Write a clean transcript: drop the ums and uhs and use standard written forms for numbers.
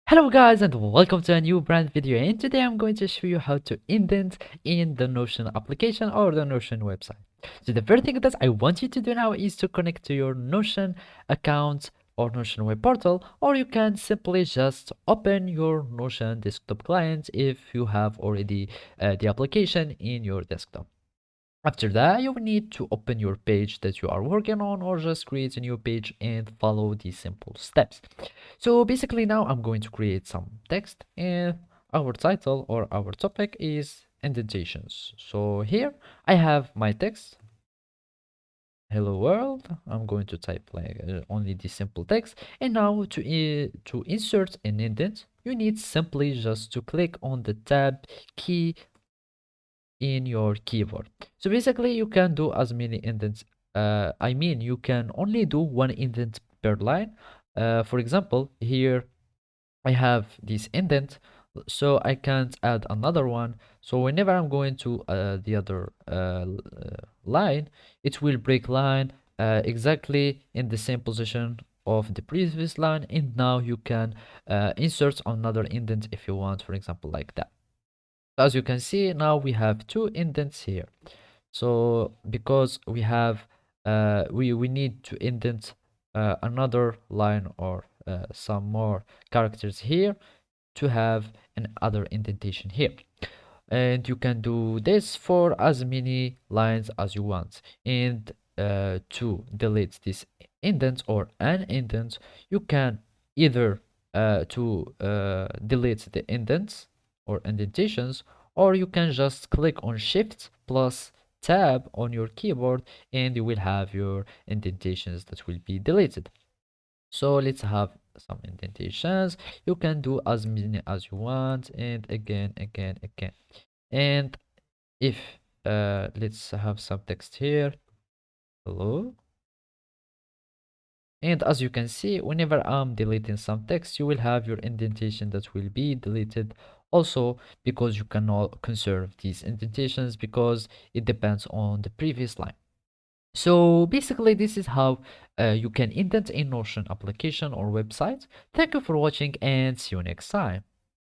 Hello guys and welcome to a new brand video, and today I'm going to show you how to indent in the Notion application or the Notion website. So the first thing that I want you to do now is to connect to your Notion account or Notion web portal, or you can simply just open your Notion desktop client if you have already the application in your desktop. After that, you will need to open your page that you are working on or just create a new page and follow these simple steps. So basically now I'm going to create some text and our title or our topic is indentations. So here I have my text. Hello world. I'm going to type like only the simple text. And now to insert an indent, you need simply just to click on the tab key in your keyboard. So basically you can do as many indents. You can only do one indent per line. For example, here I have this indent, so I can't add another one. So whenever I'm going to the other line, it will break line exactly in the same position of the previous line, and now you can insert another indent if you want, for example, like that. As you can see, now we have two indents here. So because we have we need to indent another line or some more characters here to have another indentation here, and you can do this for as many lines as you want. And to delete this indent or an indent, you can either delete the indents or indentations, or you can just click on shift plus tab on your keyboard and you will have your indentations that will be deleted. So let's have some indentations. You can do as many as you want, and again. And if let's have some text here. Hello. And as you can see, whenever I'm deleting some text, you will have your indentation that will be deleted also, because you cannot conserve these indentations because it depends on the previous line. So basically, this is how you can indent a Notion application or website. Thank you for watching and see you next time.